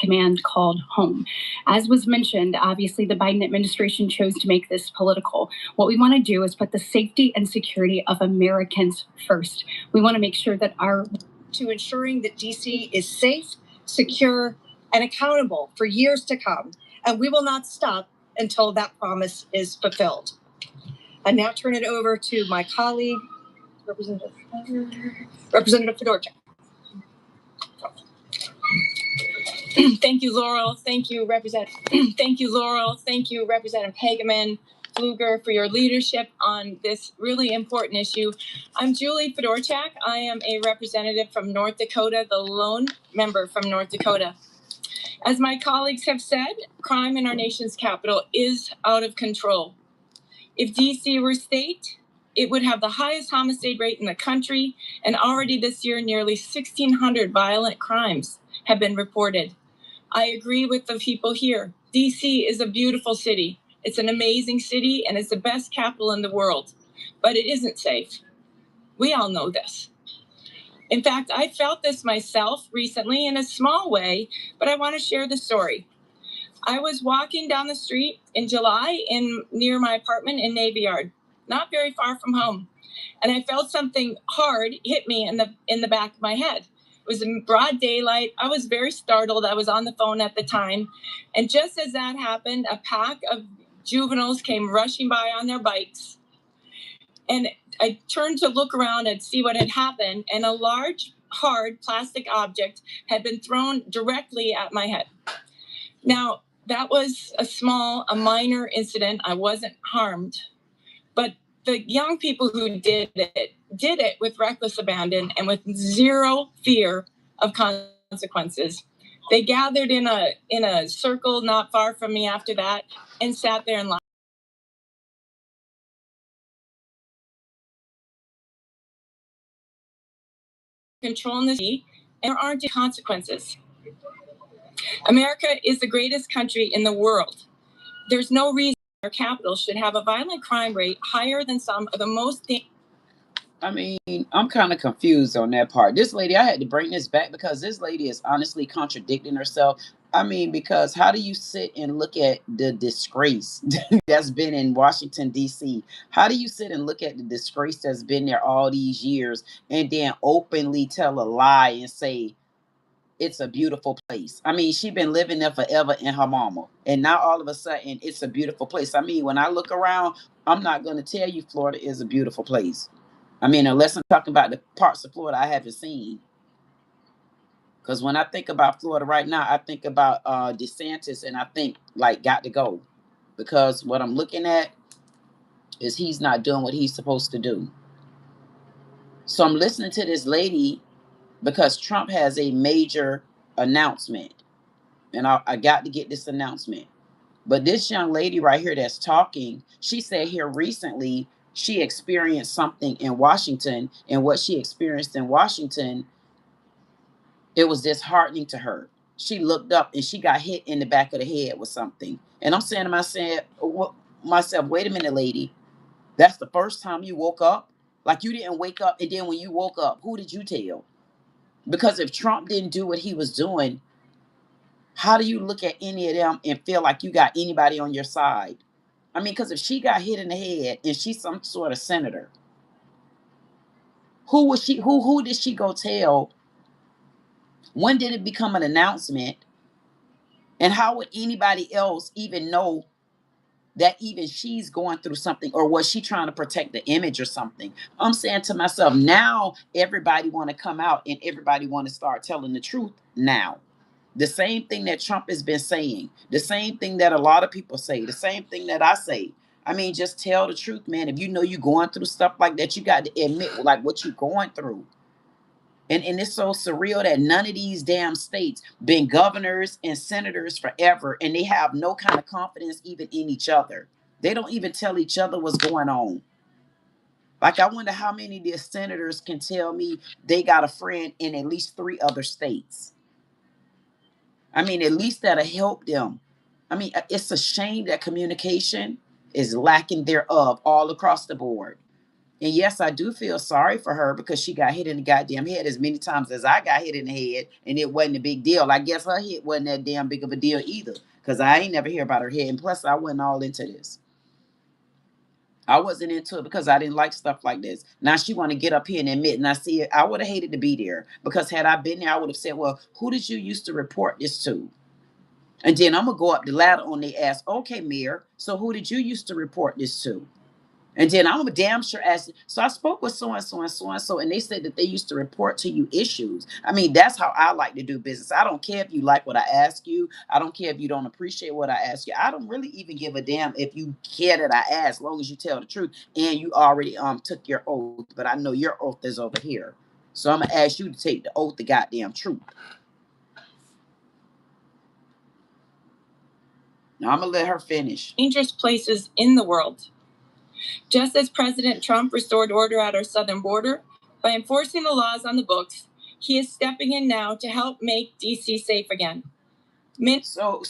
command called home. As was mentioned, obviously the Biden administration chose to make this political. What we want to do is put the safety and security of Americans first. We want to make sure that to ensuring that DC is safe, secure, and accountable for years to come. And we will not stop until that promise is fulfilled. I now turn it over to my colleague, Representative Fedorchak. Thank you, Laurel. Thank you, Representative Hageman, Pfluger, for your leadership on this really important issue. I'm Julie Fedorchak. I am a representative from North Dakota, the lone member from North Dakota. As my colleagues have said, crime in our nation's capital is out of control. If DC were state, it would have the highest homicide rate in the country, and already this year, nearly 1,600 violent crimes have been reported. I agree with the people here. DC is a beautiful city. It's an amazing city, and it's the best capital in the world, but it isn't safe. We all know this. In fact, I felt this myself recently in a small way, but I want to share the story. I was walking down the street in July near my apartment in Navy Yard, not very far from home, and I felt something hard hit me in the back of my head. It was in broad daylight. I was very startled. I was on the phone at the time, and just as that happened, a pack of juveniles came rushing by on their bikes, and I turned to look around and see what had happened, and a large, hard plastic object had been thrown directly at my head. Now, that was a minor incident. I wasn't harmed, but the young people who did it with reckless abandon and with zero fear of consequences. They gathered in a circle not far from me after that and sat there and laughed. Controlling the city, and there aren't consequences. America is the greatest country in the world. There's no reason our capital should have a violent crime rate higher than some of the most. I mean, I'm kind of confused on that part. This lady, I had to bring this back because this lady is honestly contradicting herself. I mean, because how do you sit and look at the disgrace that's been in Washington, D.C.? How do you sit and look at the disgrace that's been there all these years and then openly tell a lie and say it's a beautiful place? I mean, she's been living there forever in her mama, and now all of a sudden it's a beautiful place. I mean, when I look around, I'm not going to tell you Florida is a beautiful place. I mean, unless I'm talking about the parts of Florida I haven't seen. Because when I think about Florida right now, I think about DeSantis, and I think, like, got to go. Because what I'm looking at is he's not doing what he's supposed to do. So I'm listening to this lady because Trump has a major announcement. And I got to get this announcement. But this young lady right here that's talking, she said here recently she experienced something in Washington, and what she experienced in Washington, it was disheartening to her. She looked up and she got hit in the back of the head with something. And I'm saying to myself, wait a minute, lady. That's the first time you woke up? Like, you didn't wake up, and then when you woke up, who did you tell? Because if Trump didn't do what he was doing, how do you look at any of them and feel like you got anybody on your side? I mean, because if she got hit in the head and she's some sort of senator, who did she go tell? When did it become an announcement? And how would anybody else even know that even she's going through something? Or was she trying to protect the image or something? I'm saying to myself, now everybody want to come out and everybody want to start telling the truth now. The same thing that Trump has been saying, the same thing that a lot of people say, the same thing that I say. I mean, just tell the truth, man. If you know you're going through stuff like that, you got to admit like what you're going through. And it's so surreal that none of these damn states been governors and senators forever, and they have no kind of confidence even in each other. They don't even tell each other what's going on. Like, I wonder how many of these senators can tell me they got a friend in at least 3 other states. I mean, at least that'll help them. I mean, it's a shame that communication is lacking thereof all across the board. And yes, I do feel sorry for her because she got hit in the goddamn head as many times as I got hit in the head, and it wasn't a big deal. I guess her hit wasn't that damn big of a deal either, because I ain't never hear about her head. And plus, I wasn't all into this. I wasn't into it because I didn't like stuff like this. Now she want to get up here and admit, and I see it. I would have hated to be there, because had I been there, I would have said, well, who did you used to report this to? And then I'm going to go up the ladder on their ass. Okay, Mayor, so who did you used to report this to? And then I'm a damn sure asked. So I spoke with so and so and so and so, and they said that they used to report to you issues. I mean, that's how I like to do business. I don't care if you like what I ask you. I don't care if you don't appreciate what I ask you. I don't really even give a damn if you care that I ask, as long as you tell the truth and you already took your oath. But I know your oath is over here, so I'm gonna ask you to take the oath, the goddamn truth. Now I'm gonna let her finish. Dangerous places in the world. Just as President Trump restored order at our southern border by enforcing the laws on the books, he is stepping in now to help make DC safe again. So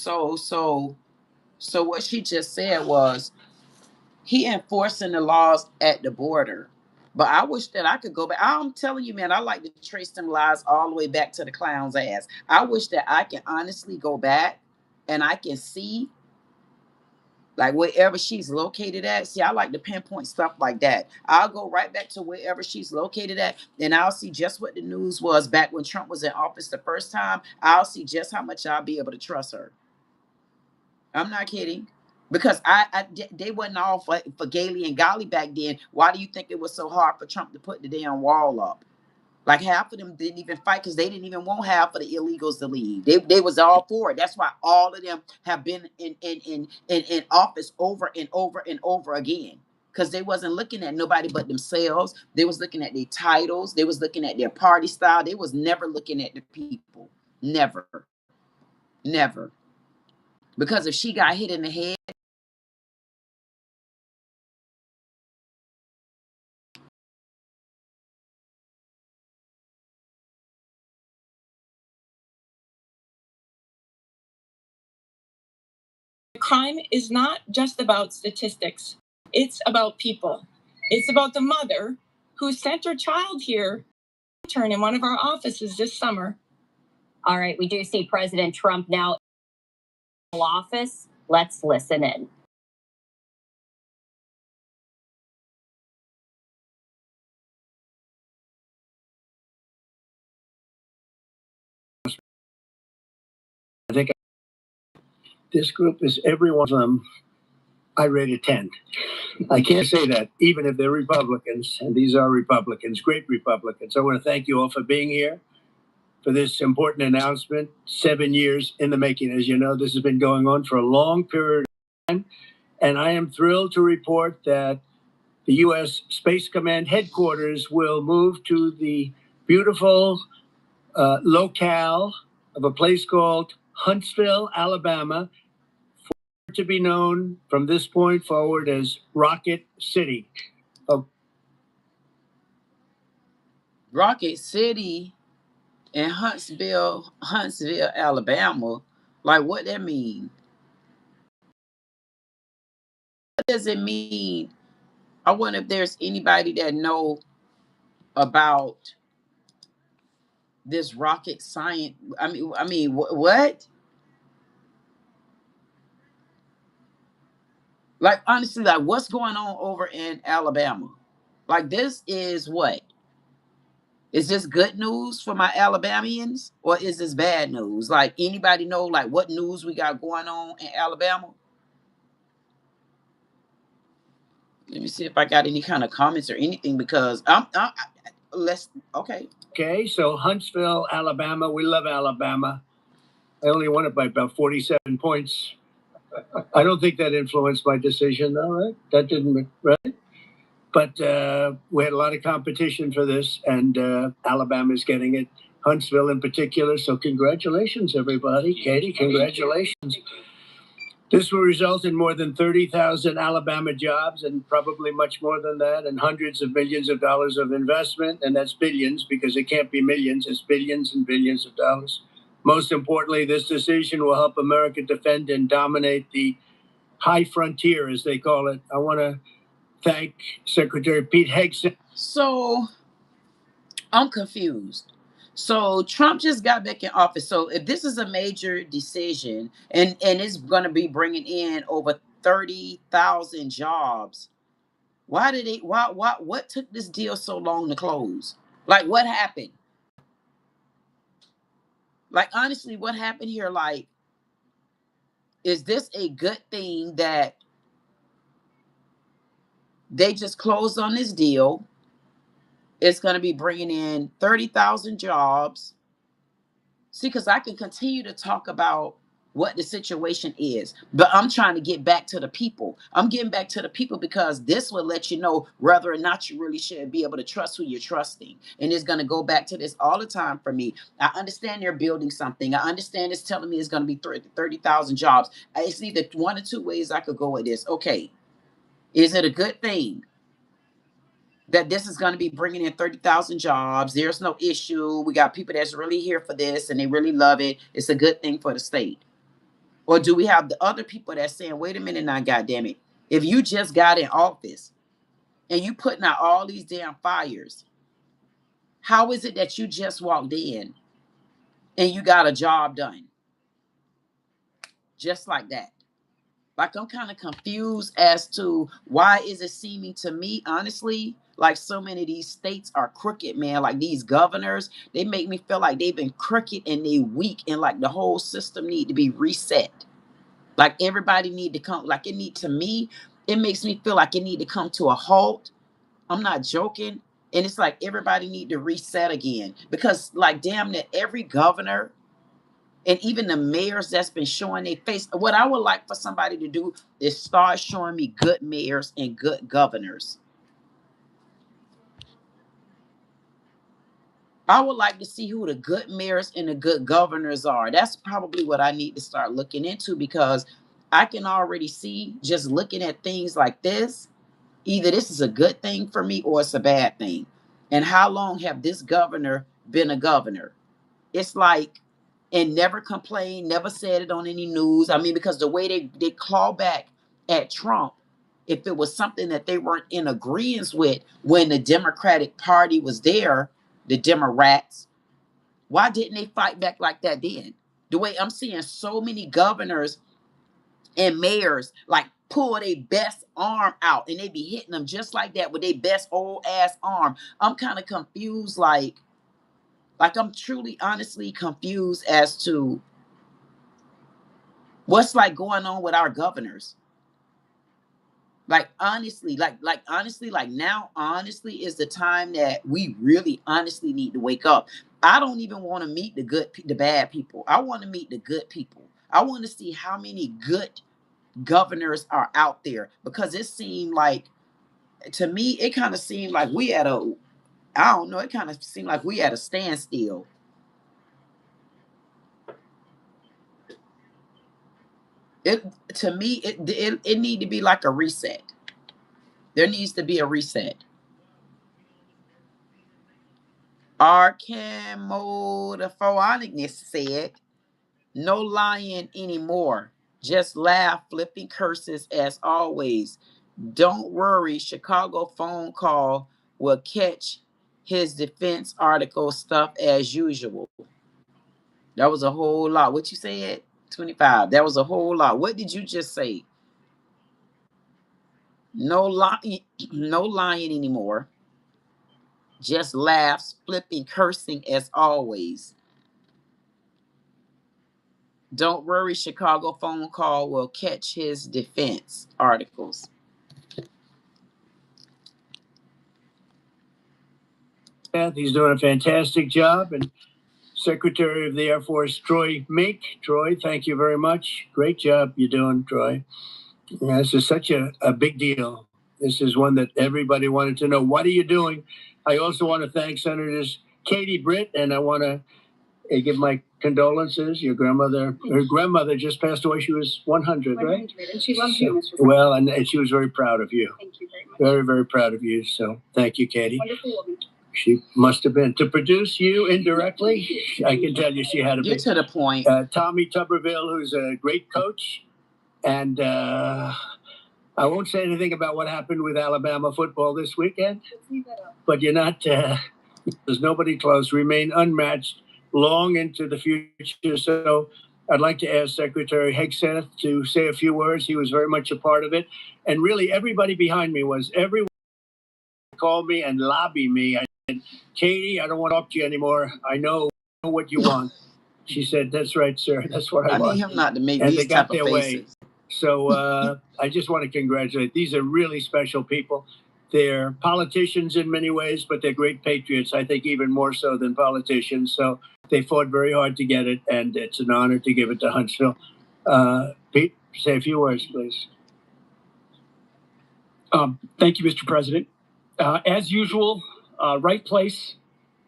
what she just said was he enforcing the laws at the border. But I wish that I could go back. I'm telling you, man, I like to trace them lies all the way back to the clown's ass. I wish that I can honestly go back and I can see, like, wherever she's located at. See, I like to pinpoint stuff like that. I'll go right back to wherever she's located at, and I'll see just what the news was back when Trump was in office the first time. I'll see just how much I'll be able to trust her. I'm not kidding. Because they wasn't all for Gailey and Golly back then. Why do you think it was so hard for Trump to put the damn wall up? Like, half of them didn't even fight because they didn't even want half of the illegals to leave. They was all for it. That's why all of them have been in office over and over and over again. Because they wasn't looking at nobody but themselves. They was looking at their titles. They was looking at their party style. They was never looking at the people. Never. Never. Because if she got hit in the head, crime is not just about statistics. It's about people. It's about the mother who sent her child here to intern in one of our offices this summer. All right, we do see President Trump now in office. Let's listen in. I think this group is every one of them. I rate a 10. I can't say that, even if they're Republicans, and these are Republicans, great Republicans. I want to thank you all for being here for this important announcement. 7 years in the making. As you know, this has been going on for a long period of time, and I am thrilled to report that the U.S. Space Command headquarters will move to the beautiful locale of a place called Huntsville, Alabama, to be known from this point forward as Rocket City. Rocket City and Huntsville, Alabama. Like, what that mean? What does it mean? I wonder if there's anybody that know about this rocket science. I mean, what? Like, honestly, like, what's going on over in Alabama? Like, this is what? Is this good news for my Alabamians, or is this bad news? Like, anybody know, like, what news we got going on in Alabama? Let me see if I got any kind of comments or anything, because Okay, so Huntsville, Alabama. We love Alabama. I only won it by about 47 points. I don't think that influenced my decision, though, right? That didn't, right? But we had a lot of competition for this, and Alabama's getting it. Huntsville in particular. So congratulations, everybody. Katie, congratulations. This will result in more than 30,000 Alabama jobs, and probably much more than that, and hundreds of millions of dollars of investment. And that's billions, because it can't be millions. It's billions and billions of dollars. Most importantly, this decision will help America defend and dominate the high frontier, as they call it. I want to thank Secretary Pete Hegseth. So I'm confused. So Trump just got back in office. So if this is a major decision and it's going to be bringing in over 30,000 jobs, what took this deal so long to close? Like, what happened? Like, honestly, what happened here? Like, is this a good thing that they just closed on this deal? It's going to be bringing in 30,000 jobs. See, because I can continue to talk about what the situation is, but I'm trying to get back to the people. I'm getting back to the people because this will let you know whether or not you really should be able to trust who you're trusting. And it's going to go back to this all the time for me. I understand they're building something. I understand it's telling me it's going to be 30,000 jobs. It's either one or two ways I could go with this. Okay, is it a good thing that this is going to be bringing in 30,000 jobs? There's no issue. We got people that's really here for this and they really love it. It's a good thing for the state. Or do we have the other people that's saying, wait a minute now, goddamn it. If you just got in office and you putting out all these damn fires, how is it that you just walked in and you got a job done? Just like that. Like, I'm kind of confused as to why is it seeming to me, honestly, like so many of these states are crooked, man. Like these governors, they make me feel like they've been crooked and they weak and like the whole system need to be reset. Like everybody need to come, like it need to me, it makes me feel like it need to come to a halt. I'm not joking. And it's like everybody need to reset again because like damn near every governor and even the mayors that's been showing their face. What I would like for somebody to do is start showing me good mayors and good governors. I would like to see who the good mayors and the good governors are. That's probably what I need to start looking into because I can already see just looking at things like this, either this is a good thing for me or it's a bad thing. And how long have this governor been a governor? It's like, and never complained, never said it on any news. I mean, because the way they claw back at Trump, if it was something that they weren't in agreement with when the Democratic Party was there, the Democrats, why didn't they fight back like that then? The way I'm seeing so many governors and mayors like pull their best arm out and they be hitting them just like that with their best old ass arm. I'm kind of confused, like I'm truly honestly confused as to what's like going on with our governors. Like honestly, like now, honestly, is the time that we really honestly need to wake up. I don't even want to meet the bad people. I want to meet the good people. I want to see how many good governors are out there because it seemed like, to me, it kind of seemed like we at a, I don't know, it kind of seemed like we at a standstill. It, to me, it need to be like a reset. There needs to be a reset. Archimodophonicness said, no lying anymore. Just laugh, flipping curses as always. Don't worry, Chicago phone call will catch his defense article stuff as usual. That was a whole lot. What you said? 25. That was a whole lot. What did you just say? No lying, no lying anymore. Just laughs, flipping, cursing as always. Don't worry, Chicago phone call will catch his defense articles. He's doing a fantastic job. And Secretary of the Air Force, Troy Mink. Troy, thank you very much. Great job you're doing, Troy. Yeah, this is such a big deal. This is one that everybody wanted to know. What are you doing? I also want to thank Senators Katie Britt, and I want to give my condolences. Your grandmother, her grandmother just passed away. She was 100, right? 100, and she loves you, Mr. Well, and she was very proud of you. Thank you very much. Very, very proud of you. So thank you, Katie. Wonderful woman. She must have been to produce you indirectly. I can tell you she had a Get big. to the point. Tommy Tuberville, who's a great coach, and I won't say anything about what happened with Alabama football this weekend, but you're not, there's nobody close, remain unmatched long into the future. So I'd like to ask Secretary Hegseth to say a few words. He was very much a part of it. And really, everybody behind me was, everyone called me and lobbied me. I said, Katie, I don't want to talk to you anymore. I know what you want. She said, that's right, sir. That's what I want. need him not to make And these they got type of their way. faces. So I just want to congratulate. These are really special people. They're politicians in many ways, but they're great patriots, I think even more so than politicians. So they fought very hard to get it, and it's an honor to give it to Huntsville. Pete, say a few words, please. Thank you, Mr. President. As usual, right place,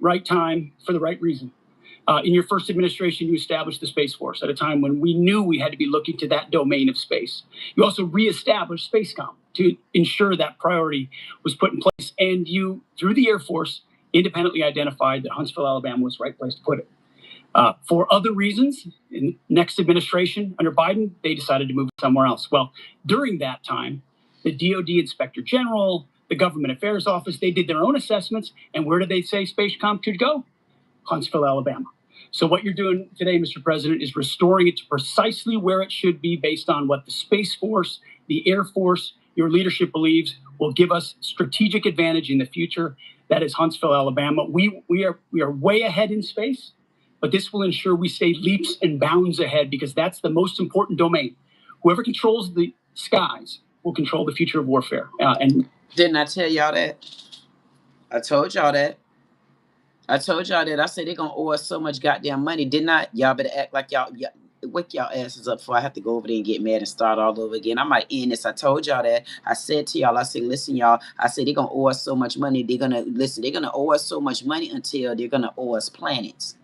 right time, for the right reason. In your first administration, you established the Space Force at a time when we knew we had to be looking to that domain of space. You also reestablished SpaceCom to ensure that priority was put in place. And you, through the Air Force, independently identified that Huntsville, Alabama was the right place to put it. For other reasons, in the next administration under Biden, they decided to move it somewhere else. Well, during that time, the DOD Inspector General, the Government Affairs Office, they did their own assessments. And where did they say SpaceCom should go? Huntsville, Alabama. So what you're doing today, Mr. President, is restoring it to precisely where it should be based on what the Space Force, the Air Force, your leadership believes will give us strategic advantage in the future. That is Huntsville, Alabama. We are way ahead in space, but this will ensure we stay leaps and bounds ahead because that's the most important domain. Whoever controls the skies will control the future of warfare. And didn't I tell y'all that? I told y'all that. I told y'all that. I said they're gonna owe us so much goddamn money. Didn't I? Y'all better act like y'all wake y'all asses up before I have to go over there and get mad and start all over again. I might end this. I told y'all that. I said to y'all, I said, listen, y'all, I said they're gonna owe us so much money. They're gonna owe us so much money until they're gonna owe us planets.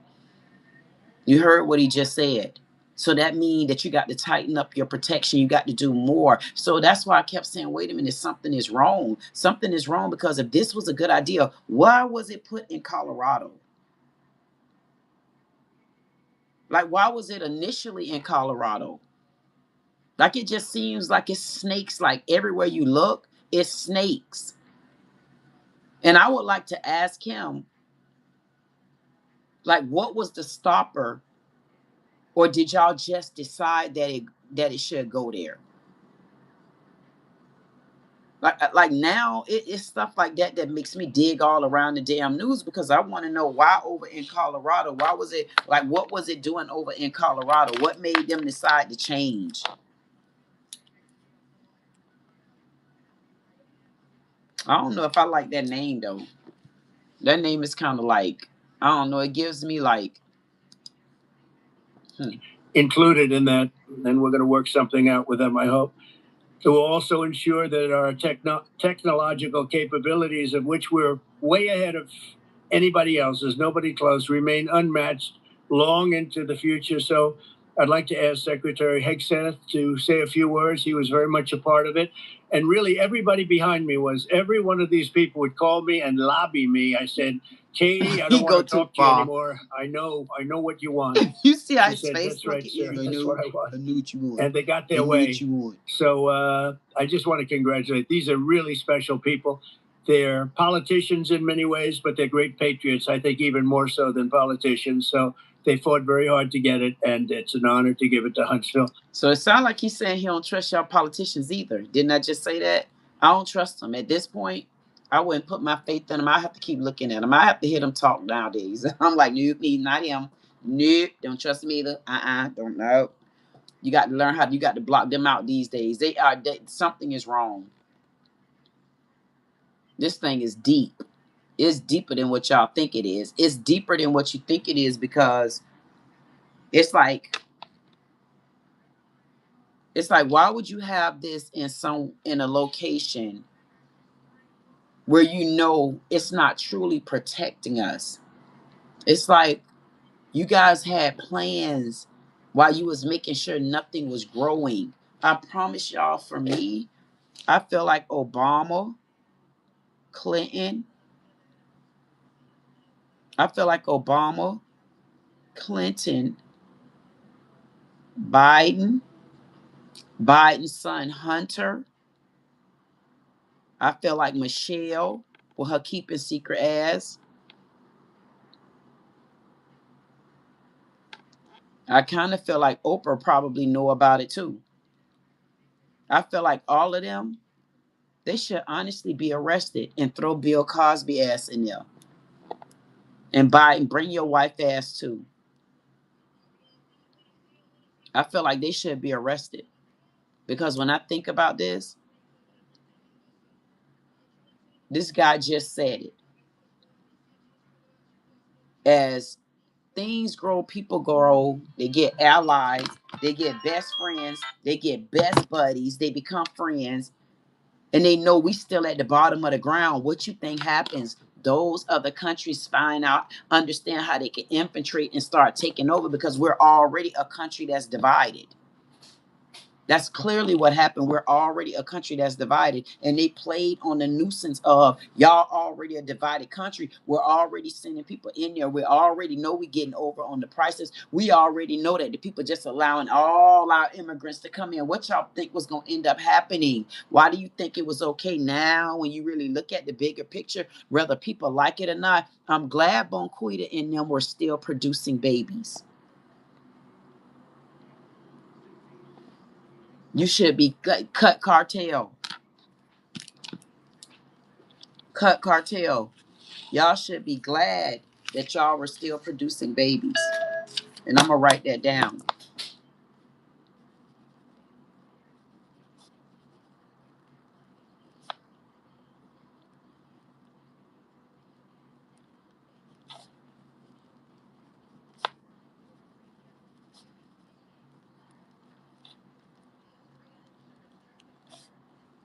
You heard what he just said. So that means that you got to tighten up your protection. You got to do more. So that's why I kept saying, wait a minute, something is wrong. Something is wrong because if this was a good idea, why was it put in Colorado? Like, why was it initially in Colorado? Like, it just seems like it's snakes. Like, everywhere you look, it's snakes. And I would like to ask him, like, what was the stopper? Or did y'all just decide that it should go there? Like now, it's stuff like that that makes me dig all around the damn news because I want to know why over in Colorado. Why was it like? What was it doing over in Colorado? What made them decide to change? I don't know if I like that name though. That name is kind of like, I don't know. It gives me like included in that, and we're going to work something out with them, I hope. It will also ensure that our technological capabilities, of which we're way ahead of anybody else, there's nobody close, remain unmatched long into the future. So I'd like to ask Secretary Hegseth to say a few words. He was very much a part of it. And really, everybody behind me was, every one of these people would call me and lobby me. I said, Katie, I don't want to talk to you anymore. I know what you want. You see how She his said, face that's right, sir. That's what I want. I knew what you want. And they got their way. So I just want to congratulate. These are really special people. They're politicians in many ways, but they're great patriots, I think even more so than politicians. So they fought very hard to get it, and it's an honor to give it to Huntsville. So it sounds like he's saying he don't trust y'all politicians either. Didn't I just say that? I don't trust them. At this point, I wouldn't put my faith in them. I have to keep looking at them. I have to hear them talk nowadays. I'm like, nope, not him. Nope, don't trust him either. Don't know. You got to learn how. You got to block them out these days. Something is wrong. This thing is deep. It's deeper than what y'all think it is. It's deeper than what you think it is because it's like why would you have this in a location where you know it's not truly protecting us? It's like you guys had plans while you was making sure nothing was growing. I promise y'all, for me, I feel like Obama, Clinton, Biden, Biden's son Hunter, I feel like Michelle, with her keeping secret ass. I kind of feel like Oprah probably know about it too. I feel like all of them, they should honestly be arrested and throw Bill Cosby ass in there. And bring your wife ass too. I feel like they should be arrested. Because when I think about this guy just said it. As things grow, people grow, they get allies, they get best friends, they get best buddies, they become friends, and they know we still at the bottom of the ground. What you think happens? Those other countries find out, understand how they can infiltrate and start taking over, because we're already a country that's divided. That's clearly what happened. We're already a country that's divided, and they played on the nuisance of y'all already a divided country. We're already sending people in there. We already know we're getting over on the prices. We already know that the people just allowing all our immigrants to come in. What y'all think was going to end up happening? Why do you think it was okay now when you really look at the bigger picture, whether people like it or not? I'm glad Bonquita and them were still producing babies. You should be cut cartel. Cut cartel. Y'all should be glad that y'all were still producing babies. And I'm going to write that down.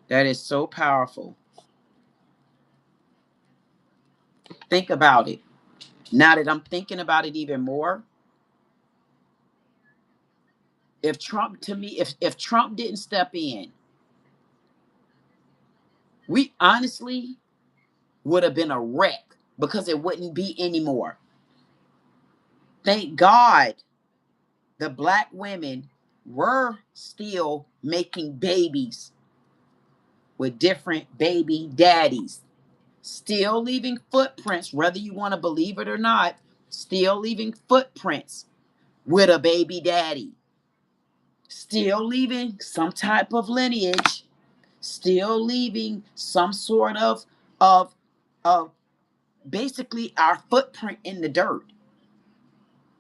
That is so powerful. Think about it. Now that I'm thinking about it even more, if Trump, to me, if Trump didn't step in, we honestly would have been a wreck, because it wouldn't be anymore. Thank God the black women were still making babies with different baby daddies, still leaving footprints, whether you want to believe it or not, still leaving footprints with a baby daddy, still leaving some type of lineage, still leaving some sort of of basically our footprint in the dirt.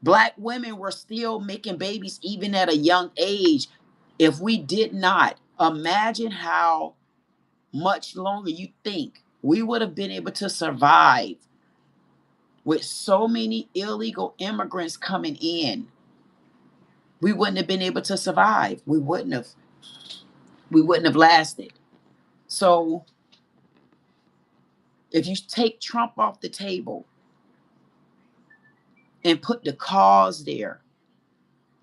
Black women were still making babies even at a young age. If we did not, imagine how much longer you think we would have been able to survive with so many illegal immigrants coming in. We wouldn't have been able to survive. We wouldn't have lasted. So if you take Trump off the table and put the cause there,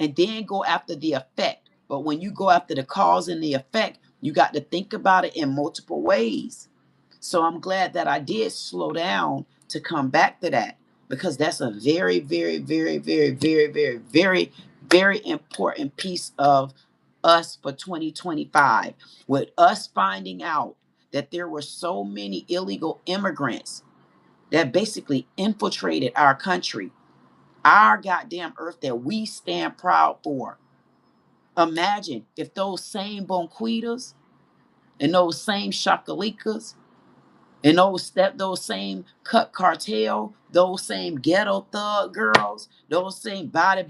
and then go after the effect. But when you go after the cause and the effect, you got to think about it in multiple ways. So I'm glad that I did slow down to come back to that, because that's a very, very, very, very, very, very, very, very important piece of us for 2025. With us finding out that there were so many illegal immigrants that basically infiltrated our country, our goddamn earth that we stand proud for. Imagine if those same Bonquitas and those same Shakalikas and those same cut cartel, those same ghetto thug girls, those same body,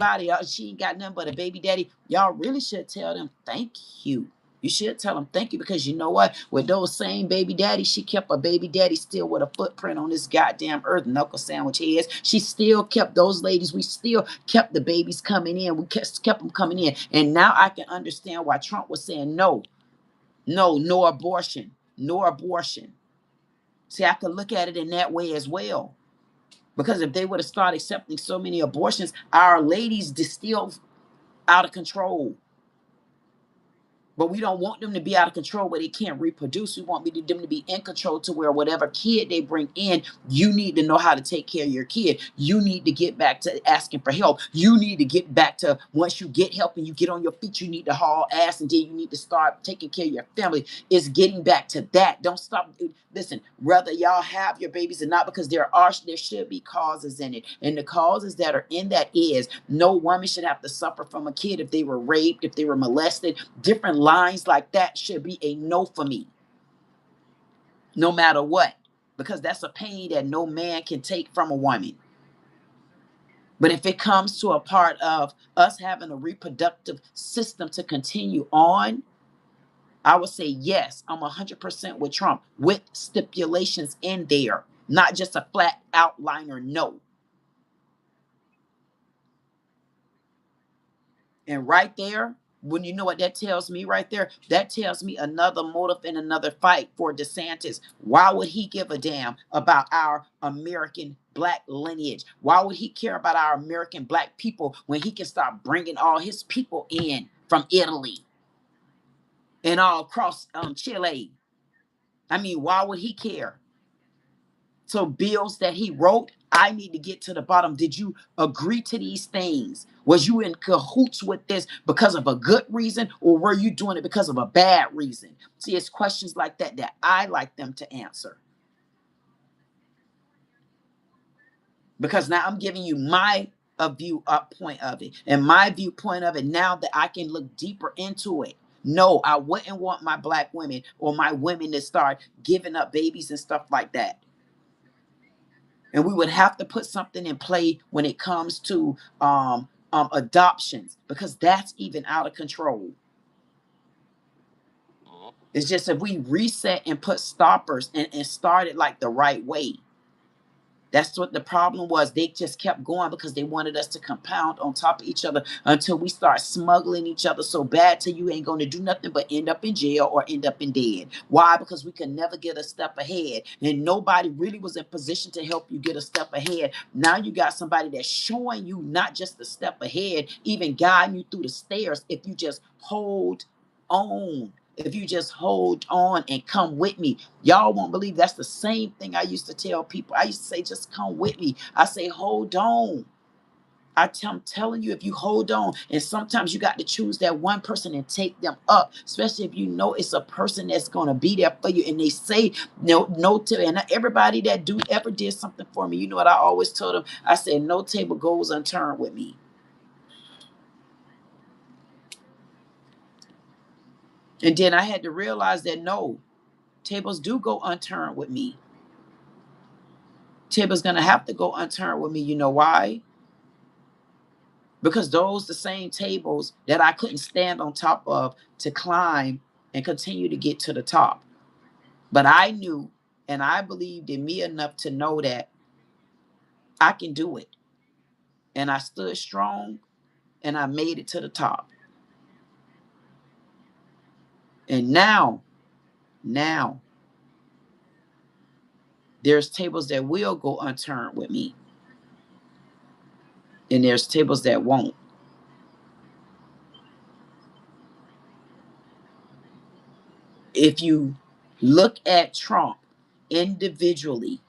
she ain't got nothing but a baby daddy. Y'all really should tell them thank you. You should tell them thank you, because you know what? With those same baby daddies, she kept a baby daddy still with a footprint on this goddamn earth, knuckle sandwich heads. She still kept those ladies. We still kept the babies coming in. We kept them coming in. And now I can understand why Trump was saying no abortion, no abortion. See, I could look at it in that way as well. Because if they would have started accepting so many abortions, our ladies distilled out of control. But we don't want them to be out of control where they can't reproduce. We want them to be in control to where whatever kid they bring in, you need to know how to take care of your kid. You need to get back to asking for help. You need to get back to, once you get help and you get on your feet, you need to haul ass, and then you need to start taking care of your family. It's getting back to that. Don't stop. Listen, whether y'all have your babies or not, because there should be causes in it. And the causes that are in that is no woman should have to suffer from a kid if they were raped, if they were molested. Different lines like that should be a no for me, no matter what, because that's a pain that no man can take from a woman. But if it comes to a part of us having a reproductive system to continue on, I would say yes, I'm 100% with Trump, with stipulations in there, not just a flat outliner no. And right there, when you know what that tells me right there, that tells me another motive and another fight for DeSantis. Why would he give a damn about our American black lineage? Why would he care about our American black people when he can start bringing all his people in from Italy and all across Chile? I mean, why would he care? So bills that he wrote, I need to get to the bottom. Did you agree to these things? Was you in cahoots with this because of a good reason, or were you doing it because of a bad reason? See, it's questions like that that I like them to answer. Because now I'm giving you my point of it, and my viewpoint of it now that I can look deeper into it. No, I wouldn't want my black women or my women to start giving up babies and stuff like that. And we would have to put something in play when it comes to adoptions, because that's even out of control. It's just if we reset and put stoppers and start it like the right way. That's what the problem was. They just kept going because they wanted us to compound on top of each other until we start smuggling each other so bad till you ain't going to do nothing but end up in jail or end up in dead. Why? Because we could never get a step ahead, and nobody really was in position to help you get a step ahead. Now you got somebody that's showing you not just a step ahead, even guiding you through the stairs if you just hold on. If you just hold on and come with me. Y'all won't believe that's the same thing I used to tell people. I used to say, just come with me. I say, hold on. I'm telling you, if you hold on, and sometimes you got to choose that one person and take them up, especially if you know it's a person that's going to be there for you. And they say no to, and everybody that ever did something for me, you know what I always told them? I said, no table goes unturned with me. And then I had to realize that no, tables do go unturned with me. Tables gonna have to go unturned with me. You know why? Because those the same tables that I couldn't stand on top of to climb and continue to get to the top. But I knew and I believed in me enough to know that I can do it. And I stood strong and I made it to the top. And now, there's tables that will go unturned with me. And there's tables that won't. If you look at Trump individually,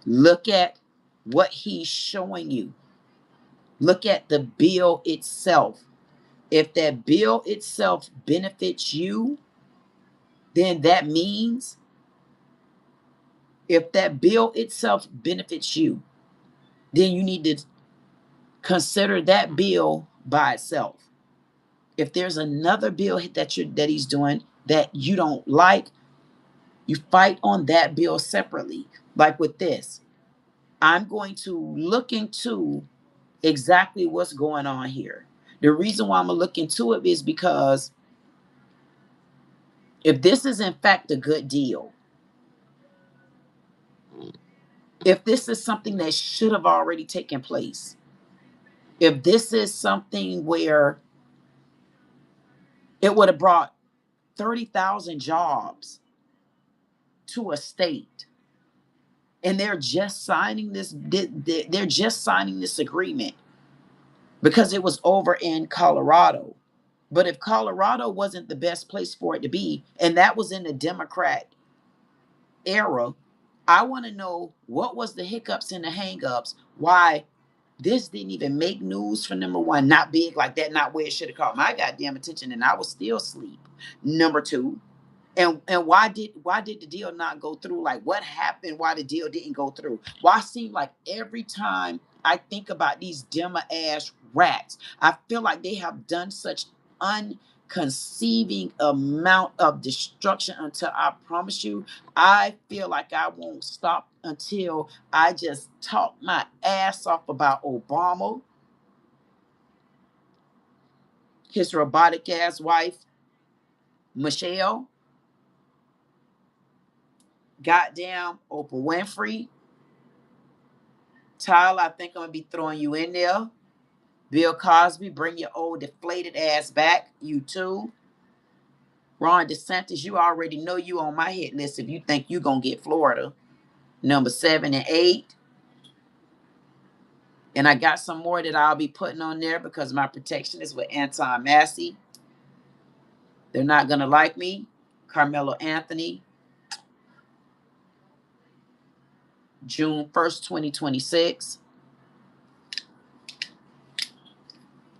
look at what he's showing you. Look at the bill itself. If that bill itself benefits you, then that means if that bill itself benefits you, then you need to consider that bill by itself. If there's another bill that he's doing that you don't like, you fight on that bill separately. Like with this, I'm going to look into exactly what's going on here. The reason why I'm gonna look into it is because if this is in fact a good deal, if this is something that should have already taken place, if this is something where it would have brought 30,000 jobs to a state, and they're just signing this agreement because it was over in Colorado. But if Colorado wasn't the best place for it to be, and that was in the Democrat era, I want to know what was the hiccups and the hangups, why this didn't even make news for number one, not big like that, not where it should have caught my goddamn attention, and I was still asleep. Number two, and why did the deal not go through? Like, what happened? Why the deal didn't go through? Why seem like every time I think about these Demo ass rats, I feel like they have done such unconceiving amount of destruction until I promise you, I feel like I won't stop until I just talk my ass off about Obama, his robotic ass wife, Michelle, goddamn Oprah Winfrey, Tyler, I think I'm gonna be throwing you in there. Bill Cosby, bring your old deflated ass back. You too. Ron DeSantis, you already know you on my hit list if you think you gonna get Florida. Number 7 and 8. And I got some more that I'll be putting on there because my protection is with Anton Massey. They're not gonna like me. Carmelo Anthony, June 1st, 2026.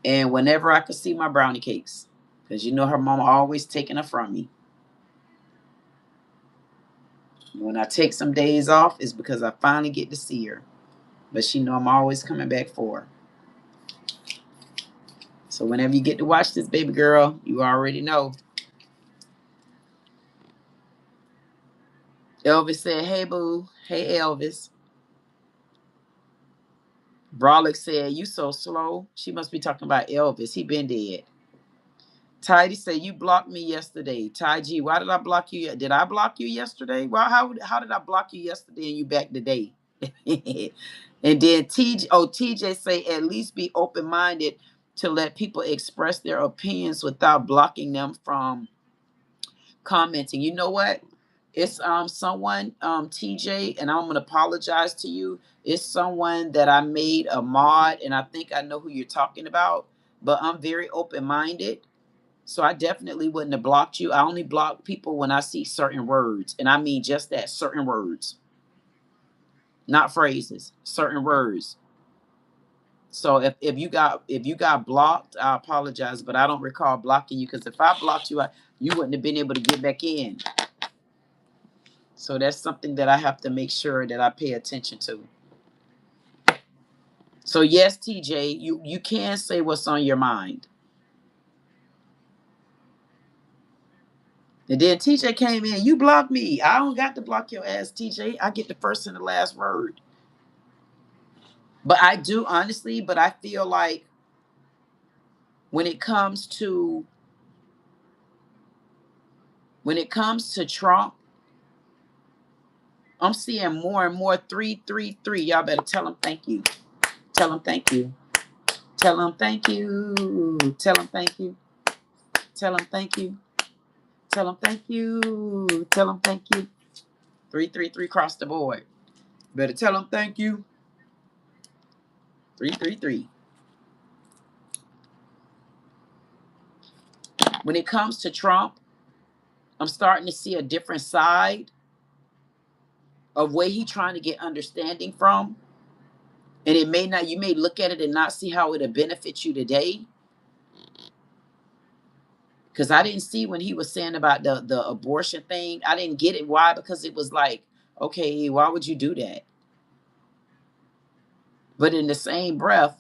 And whenever I could see my brownie cakes, because you know her mama always taking her from me. When I take some days off, it's because I finally get to see her. But she know I'm always coming back for her. So whenever you get to watch this, baby girl, you already know. Elvis said, hey, boo. Hey, Elvis. Brolic said, you so slow. She must be talking about Elvis. He been dead. Tidy said, you blocked me yesterday. Ty G, why did I block you? Did I block you yesterday? Well, how did I block you yesterday and you back today? And then TJ say, at least be open-minded to let people express their opinions without blocking them from commenting. You know what? It's someone, TJ, and I'm gonna apologize to you. It's someone that I made a mod, and I think I know who you're talking about, but I'm very open-minded. So I definitely wouldn't have blocked you. I only block people when I see certain words. And I mean just that, certain words. Not phrases, certain words. So if you got blocked, I apologize, but I don't recall blocking you, because if I blocked you, you wouldn't have been able to get back in. So that's something that I have to make sure that I pay attention to. So yes, TJ, you can say what's on your mind. And then TJ came in, you blocked me. I don't got to block your ass, TJ. I get the first and the last word. But I do, honestly, but I feel like when it comes to Trump, I'm seeing more and more 333. Y'all better tell him thank you. Tell him thank you. Tell him thank you. Tell him thank you. Tell him thank you. Tell him thank you. Tell him thank you. 333 across the board. Better tell him thank you. 333. When it comes to Trump, I'm starting to see a different side of where he's trying to get understanding from. And it may not, you may look at it and not see how it'll benefit you today. Because I didn't see when he was saying about the abortion thing. I didn't get it. Why? Because it was like, okay, why would you do that? But in the same breath,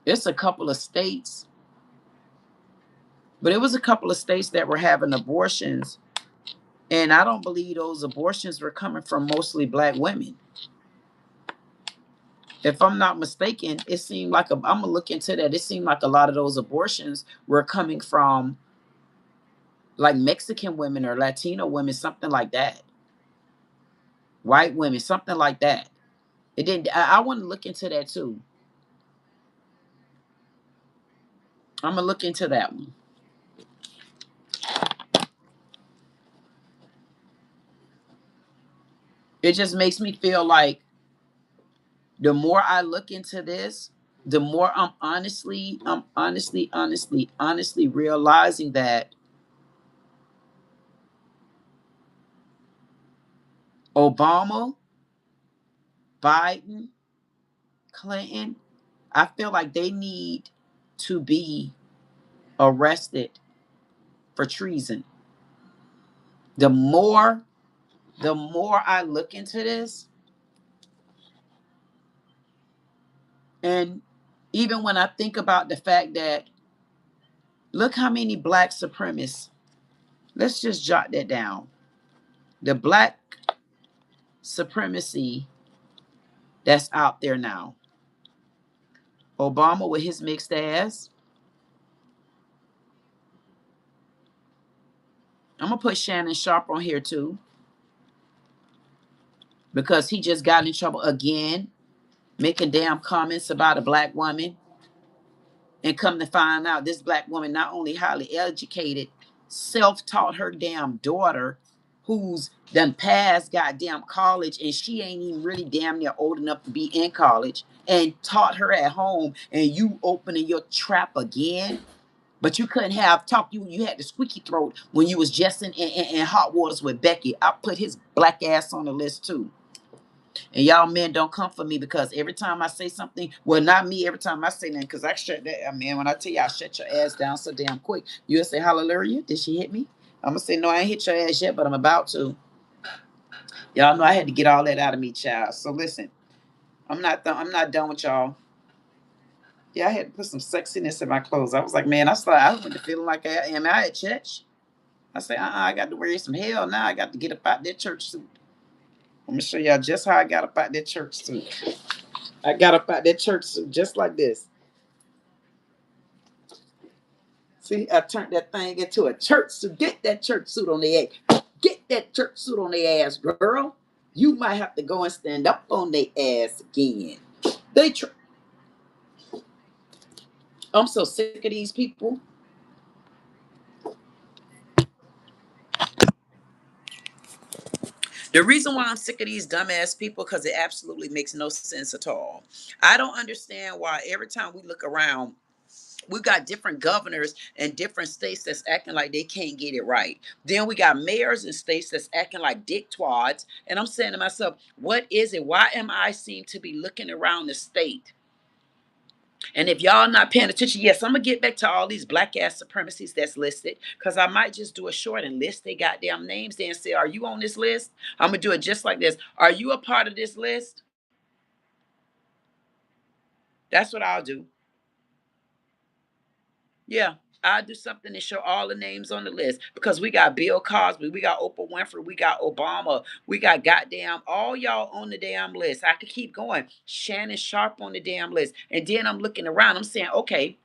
it's a couple of states. But it was a couple of states that were having abortions. And I don't believe those abortions were coming from mostly black women. If I'm not mistaken, it seemed like, I'm going to look into that. It seemed like a lot of those abortions were coming from like Mexican women or Latino women, something like that. White women, something like that. It didn't. I want to look into that too. I'm gonna look into that one. It just makes me feel like the more I look into this, the more I'm honestly realizing that Obama, Biden, Clinton, I feel like they need to be arrested for treason. The more I look into this, and even when I think about the fact that look how many black supremacists, let's just jot that down. The black supremacy that's out there now. Obama with his mixed ass. I'm gonna put Shannon Sharp on here too, because he just got in trouble again, making damn comments about a black woman. And come to find out, this black woman not only highly educated, self-taught her damn daughter, who's done passed goddamn college, and she ain't even really damn near old enough to be in college, and taught her at home, and you opening your trap again. But you couldn't have talked. You had the squeaky throat when you was just in hot waters with Becky. I put his black ass on the list too. And y'all men don't come for me, because every time I say something, well, not me, every time I say nothing, because I shut that, man, when I tell you I shut your ass down so damn quick, you'll say, hallelujah, did she hit me? I'm going to say, no, I ain't hit your ass yet, but I'm about to. Y'all know I had to get all that out of me, child. So listen, I'm not done with y'all. Yeah, I had to put some sexiness in my clothes. I was like, man, I went to feeling like am I at church? I say, I got to wear some hell now. I got to get up out that church suit. I'm going to show y'all just how I got up out that church suit. I got up out that church suit just like this. See, I turned that thing into a church suit. Get that church suit on their ass. Get that church suit on their ass, girl. You might have to go and stand up on their ass again. I'm so sick of these people. The reason why I'm sick of these dumbass people, because it absolutely makes no sense at all. I don't understand why every time we look around, we got different governors in different states that's acting like they can't get it right. Then we got mayors in states that's acting like dictwads. And I'm saying to myself, what is it? Why am I seem to be looking around the state? And if y'all not paying attention, yes, I'm going to get back to all these black ass supremacies that's listed, because I might just do a short and list they goddamn names there and say, are you on this list? I'm going to do it just like this. Are you a part of this list? That's what I'll do. Yeah, I'll do something to show all the names on the list, because we got Bill Cosby, we got Oprah Winfrey, we got Obama, we got goddamn all y'all on the damn list. I could keep going. Shannon Sharp on the damn list. And then I'm looking around, I'm saying, okay,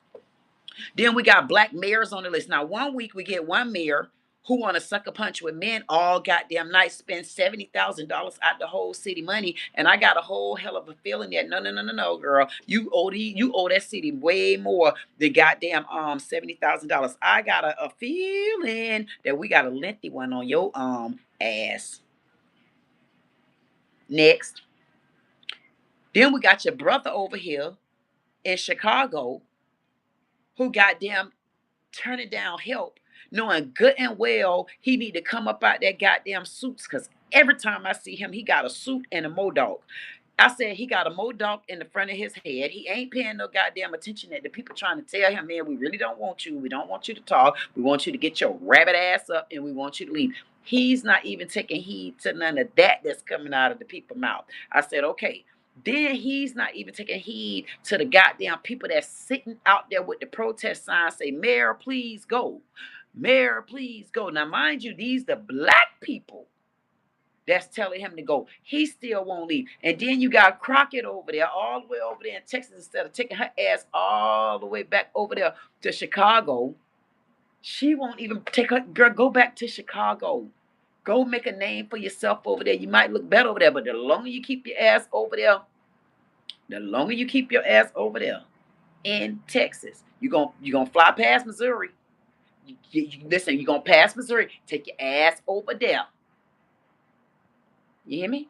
then we got black mayors on the list. Now, one week we get one mayor who want to sucker punch with men all goddamn night, spend $70,000 out the whole city money, and I got a whole hell of a feeling that no, girl, you owe that city way more than goddamn $70,000. I got a feeling that we got a lengthy one on your ass. Next, then we got your brother over here in Chicago who goddamn turning down help, knowing good and well he need to come up out that goddamn suits, because every time I see him, he got a suit and a Modoc. I said he got a Modoc in the front of his head. He ain't paying no goddamn attention that the people trying to tell him, man, we really don't want you. We don't want you to talk. We want you to get your rabbit ass up, and we want you to leave. He's not even taking heed to none of that that's coming out of the people's mouth. I said, okay. Then he's not even taking heed to the goddamn people that's sitting out there with the protest signs, say, Mayor, please go. Mayor, please go. Now, mind you, these the black people that's telling him to go. He still won't leave. And then you got Crockett over there, all the way over there in Texas, instead of taking her ass all the way back over there to Chicago. She won't even take her, girl, go back to Chicago. Go make a name for yourself over there. You might look better over there, but the longer you keep your ass over there, in Texas, you're gonna fly past Missouri. Listen, you're gonna pass Missouri. Take your ass over there. You hear me?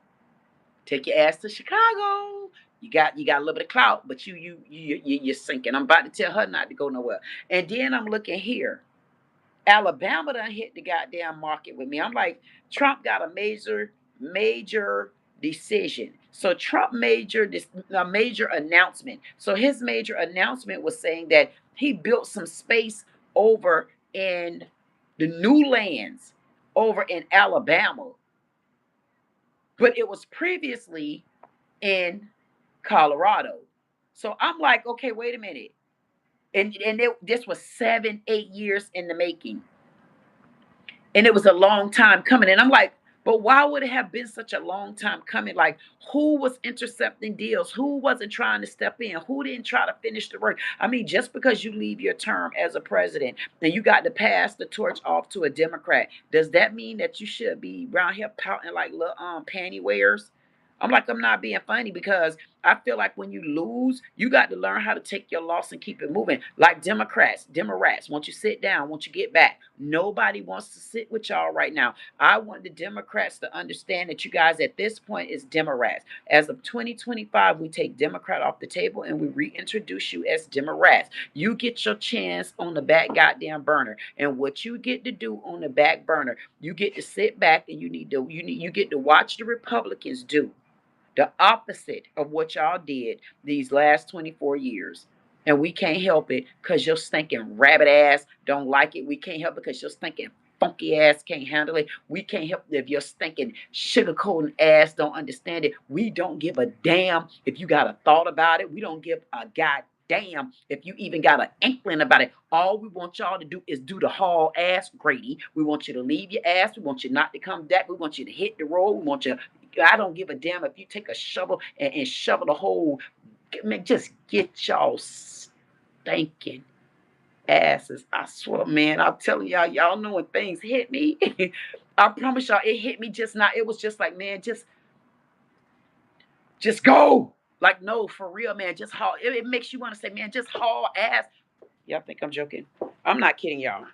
Take your ass to Chicago. You got a little bit of clout, but you're sinking. I'm about to tell her not to go nowhere. And then I'm looking here. Alabama done hit the goddamn market with me. I'm like, Trump got a major decision. So Trump a major announcement. So his major announcement was saying that he built some space over in the new lands over in Alabama, but it was previously in Colorado. So I'm like, okay, wait a minute. This was 7-8 years in the making. And it was a long time coming. And I'm like, but why would it have been such a long time coming? Like, who was intercepting deals? Who wasn't trying to step in? Who didn't try to finish the work? I mean, just because you leave your term as a president and you got to pass the torch off to a Democrat, does that mean that you should be around here pouting like little panty wearers? I'm like, I'm not being funny, because I feel like when you lose, you got to learn how to take your loss and keep it moving. Like Democrats, once you sit down, once you get back, nobody wants to sit with y'all right now. I want the Democrats to understand that you guys at this point is Democrats. As of 2025, we take Democrat off the table and we reintroduce you as Democrats. You get your chance on the back goddamn burner. And what you get to do on the back burner, you get to sit back and you get to watch the Republicans do the opposite of what y'all did these last 24 years. And we can't help it because your stinking rabbit ass don't like it. We can't help it because your stinking funky ass can't handle it. We can't help it if your stinking sugarcoating ass don't understand it. We don't give a damn if you got a thought about it. We don't give a goddamn if you even got an inkling about it. All we want y'all to do is do the haul ass Grady. We want you to leave your ass. We want you not to come back. We want you to hit the road. We want you. I don't give a damn if you take a shovel and shovel the hole. Man, just get y'all stinking asses. I swear, man, I'm telling y'all know when things hit me. I promise y'all, it hit me just now. It was just like, man, just go. Like, no, for real, man. Just haul. It makes you want to say, man, just haul ass. Y'all think I'm joking? I'm not kidding y'all.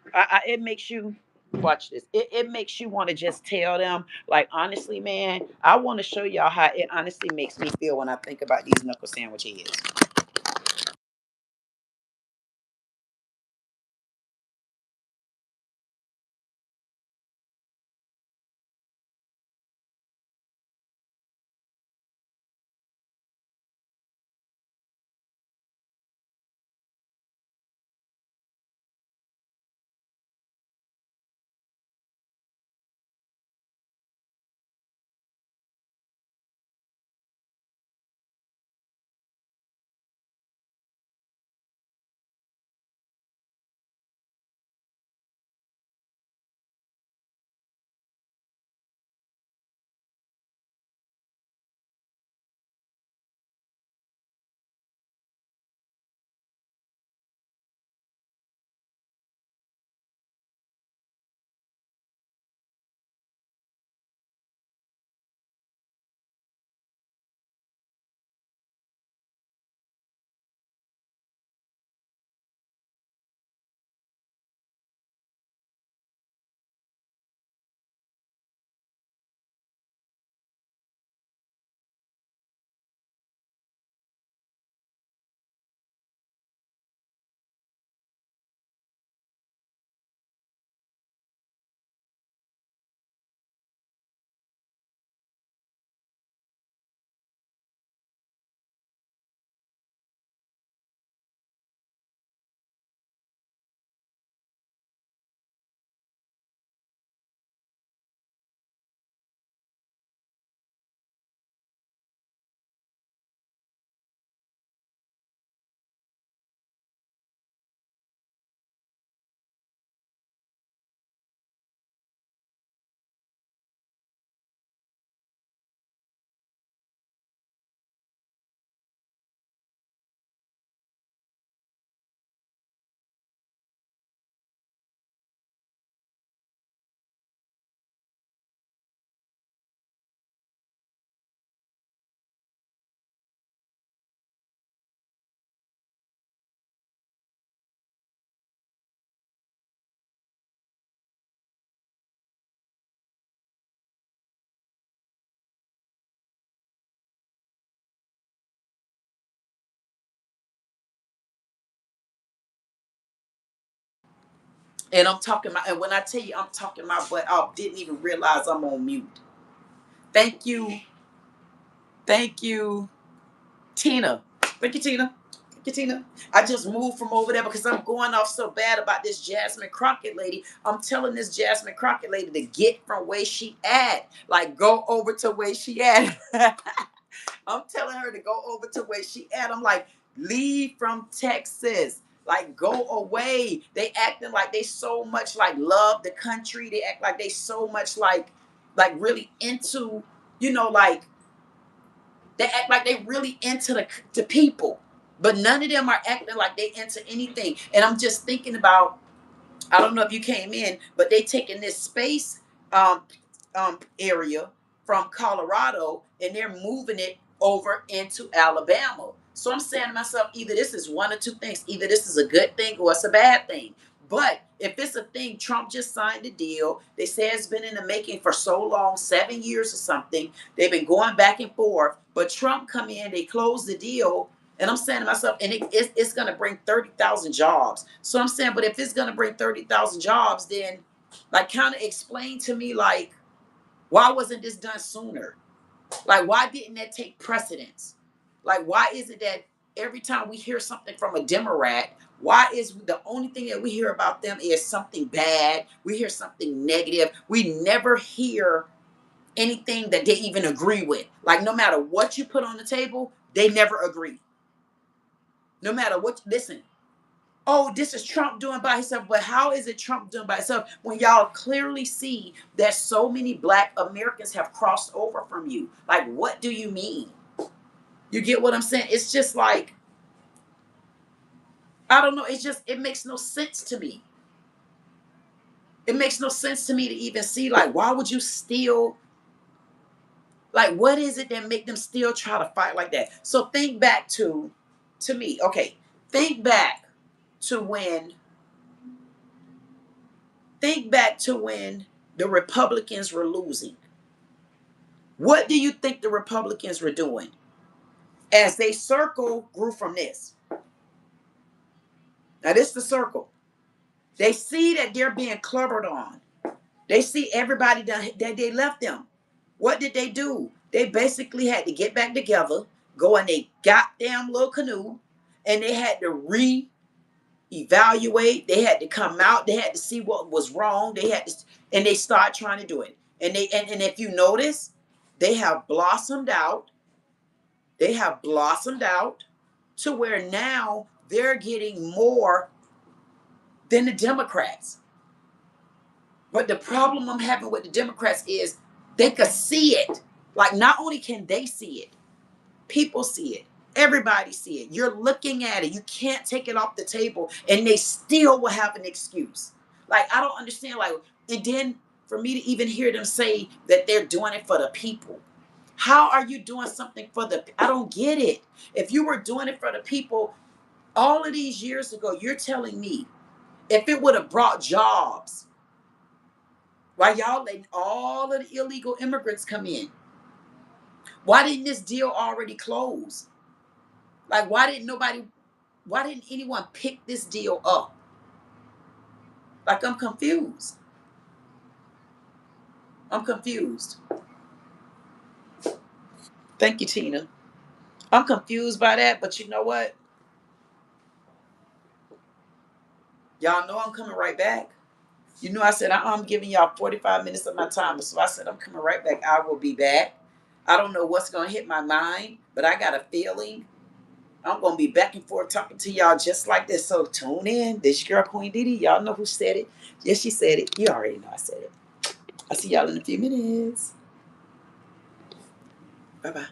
It makes you watch this. It makes you want to just tell them, like, honestly, man, I want to show y'all how it honestly makes me feel when I think about these knuckle sandwich heads. And I'm talking about, and when I tell you I'm talking my butt off, didn't even realize I'm on mute. Thank you. Thank you, Tina. Thank you, Tina. Thank you, Tina. I just moved from over there because I'm going off so bad about this Jasmine Crockett lady. I'm telling this Jasmine Crockett lady to get from where she at. Like, go over to where she at. I'm telling her to go over to where she at. I'm like, leave from Texas. Like, go away. They acting like they so much like love the country. They act like they so much like really into, you know, like they act like they really into the people. But none of them are acting like they into anything. And I'm just thinking about, I don't know if you came in, but they taking this space area from Colorado and they're moving it over into Alabama. So I'm saying to myself, either this is one or two things. Either this is a good thing or it's a bad thing. But if it's a thing, Trump just signed a deal. They say it's been in the making for so long, 7 years or something. They've been going back and forth. But Trump come in, they close the deal. And I'm saying to myself, and it's going to bring 30,000 jobs. So I'm saying, but if it's going to bring 30,000 jobs, then like kind of explain to me, like, why wasn't this done sooner? Like, why didn't that take precedence? Like, why is it that every time we hear something from a Democrat, why is the only thing that we hear about them is something bad? We hear something negative. We never hear anything that they even agree with. Like, no matter what you put on the table, they never agree. No matter what, listen. Oh, this is Trump doing by himself. But how is it Trump doing by himself when y'all clearly see that so many Black Americans have crossed over from you? Like, what do you mean? You get what I'm saying? It's just like, I don't know. It makes no sense to me. It makes no sense to me to even see, like, why would you still, like, what is it that make them still try to fight like that? So think back to me. Okay, think back to when the Republicans were losing. What do you think the Republicans were doing? As they circle grew from this. Now this is the circle. They see that they're being clubbered on. They see everybody that they left them. What did they do? They basically had to get back together, go in a goddamn little canoe, and they had to evaluate. They had to come out. They had to see what was wrong. And they start trying to do it. And if you notice, they have blossomed out. They have blossomed out to where now they're getting more than the Democrats. But the problem I'm having with the Democrats is they could see it. Like, not only can they see it, people see it. Everybody see it. You're looking at it. You can't take it off the table, and they still will have an excuse. Like, I don't understand. Like, and then for me to even hear them say that they're doing it for the people. How are you doing something for I don't get it. If you were doing it for the people all of these years ago, you're telling me if it would have brought jobs, why y'all letting all of the illegal immigrants come in? Why didn't this deal already close? Like, why didn't anyone pick this deal up? Like, I'm confused. I'm confused. Thank you, Tina. I'm confused by that, but you know what? Y'all know I'm coming right back. You know, I said I'm giving y'all 45 minutes of my time, so I said I'm coming right back. I will be back. I don't know what's going to hit my mind, but I got a feeling I'm going to be back and forth talking to y'all just like this. So tune in. This girl, Queen Dee Dee. Y'all know who said it. Yes, she said it. You already know I said it. I'll see y'all in a few minutes. Bye-bye.